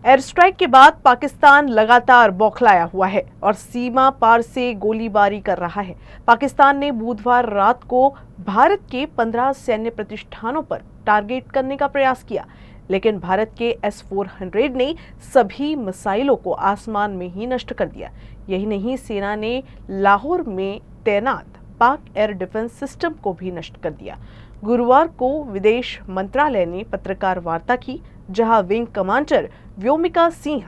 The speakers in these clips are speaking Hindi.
एयर स्ट्राइक के बाद पाकिस्तान लगातार बौखलाया हुआ है और सीमा पार से गोलीबारी कर रहा है। पाकिस्तान ने बुधवार रात को भारत के 15 सैन्य प्रतिष्ठानों पर टारगेट करने का प्रयास किया, लेकिन भारत के S-400 ने सभी मिसाइलों को आसमान में ही नष्ट कर दिया। यही नहीं, सेना ने लाहौर में तैनात पाक एयर डिफेंस सिस्टम को भी नष्ट कर दिया। गुरुवार को विदेश मंत्रालय ने पत्रकार वार्ता की, जहां विंग कमांडर व्योमिका सिंह,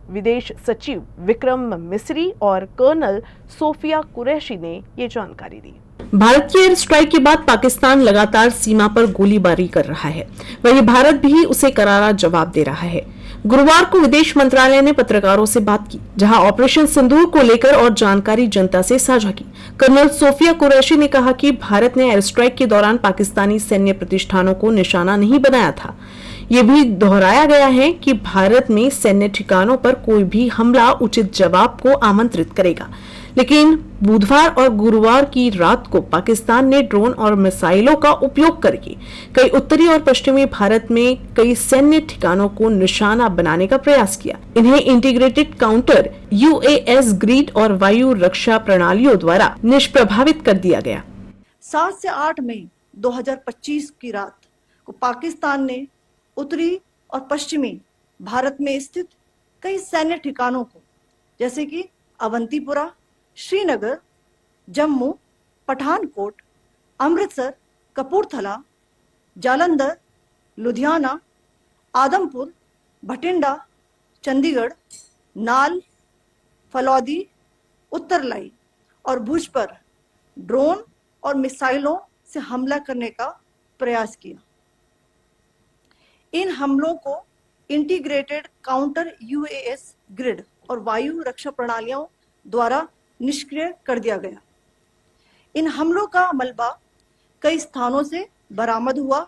विदेश सचिव विक्रम मिस्री और कर्नल सोफिया कुरैशी ने ये जानकारी दी। भारत की एयर स्ट्राइक के बाद पाकिस्तान लगातार सीमा पर गोलीबारी कर रहा है, वहीं भारत भी उसे करारा जवाब दे रहा है। गुरुवार को विदेश मंत्रालय ने पत्रकारों से बात की, जहां ऑपरेशन सिंदूर को लेकर और जानकारी जनता से साझा की। कर्नल सोफिया कुरैशी ने कहा कि भारत ने एयर स्ट्राइक के दौरान पाकिस्तानी सैन्य प्रतिष्ठानों को निशाना नहीं बनाया था। ये भी दोहराया गया है कि भारत में सैन्य ठिकानों पर कोई भी हमला उचित जवाब को आमंत्रित करेगा, लेकिन बुधवार और गुरुवार की रात को पाकिस्तान ने ड्रोन और मिसाइलों का उपयोग करके कई उत्तरी और पश्चिमी भारत में कई सैन्य ठिकानों को निशाना बनाने का प्रयास किया। इन्हें इंटीग्रेटेड काउंटर UAS ग्रिड और वायु रक्षा प्रणालियों द्वारा निष्प्रभावित कर दिया गया। 7 से 8 मई 2025 की रात को पाकिस्तान ने उत्तरी और पश्चिमी भारत में स्थित कई सैन्य ठिकानों को, जैसे कि अवंतीपुरा, श्रीनगर, जम्मू, पठानकोट, अमृतसर, कपूरथला, जालंधर, लुधियाना, आदमपुर, भटिंडा, चंडीगढ़, नाल, फलौदी, उत्तरलाई और भुज पर ड्रोन और मिसाइलों से हमला करने का प्रयास किया। इन हमलों को इंटीग्रेटेड काउंटर UAS ग्रिड और वायु रक्षा प्रणालियों द्वारा निष्क्रिय कर दिया गया। इन हमलों का मलबा कई स्थानों से बरामद हुआ,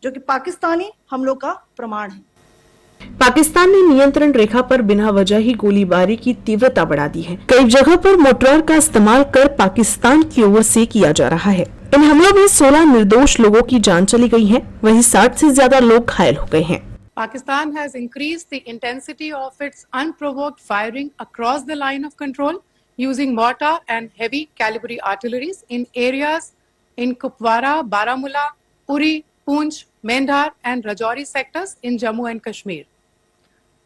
जो कि पाकिस्तानी हमलों का प्रमाण है। पाकिस्तान ने नियंत्रण रेखा पर बिना वजह ही गोलीबारी की तीव्रता बढ़ा दी है। कई जगह पर मोर्टार का इस्तेमाल कर पाकिस्तान की ओर से किया जा रहा है। इन हमलों में 16 निर्दोष लोगों की जान चली गई है, वहीं 60 से ज्यादा लोग घायल हो गए हैं। Pakistan has increased the intensity of its unprovoked firing across the line of control using mortar and heavy caliber artilleries in areas in Kupwara, Baramulla, Uri, Poonch, Mendhar and Rajouri sectors in Jammu and Kashmir.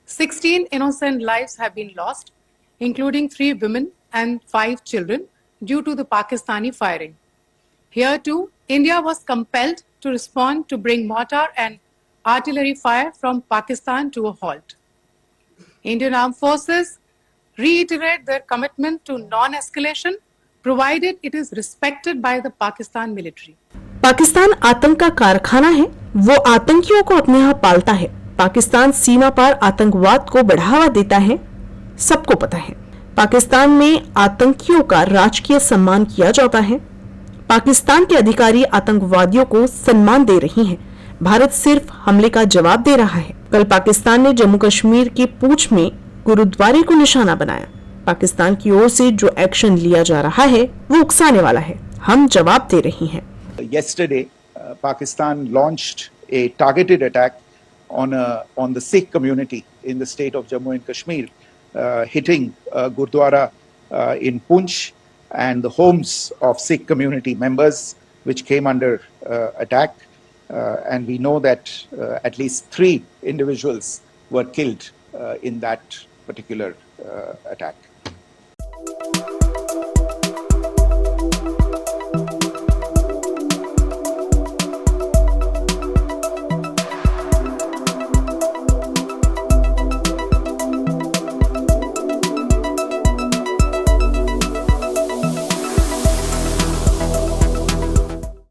16 innocent lives have been lost, including 3 women and 5 children, due to the Pakistani firing. Here too, India was compelled to respond to bring mortar and artillery fire from Pakistan to a halt. Indian Armed Forces reiterate their commitment to non-escalation, provided it is respected by the Pakistan military. Pakistan आतंक का कारखाना है, वो आतंकियों को अपने यहाँ पालता है। पाकिस्तान सीमा पार आतंकवाद को बढ़ावा देता है, सबको पता है। पाकिस्तान में आतंकियों का राजकीय सम्मान किया जाता है। पाकिस्तान के अधिकारी आतंकवादियों को सम्मान दे रही हैं। भारत सिर्फ हमले का जवाब दे रहा है। कल पाकिस्तान ने जम्मू कश्मीर के पूंछ में गुरुद्वारे को निशाना बनाया। पाकिस्तान की ओर से जो एक्शन लिया जा रहा है वो उकसाने वाला है। हम जवाब दे रही हैं। Yesterday, Pakistan launched a targeted attack on the Sikh community in the state of Jammu and Kashmir, hitting Gurdwara in Poonch and the homes of Sikh community members, which came under attack. And we know that at least 3 individuals were killed in that particular attack.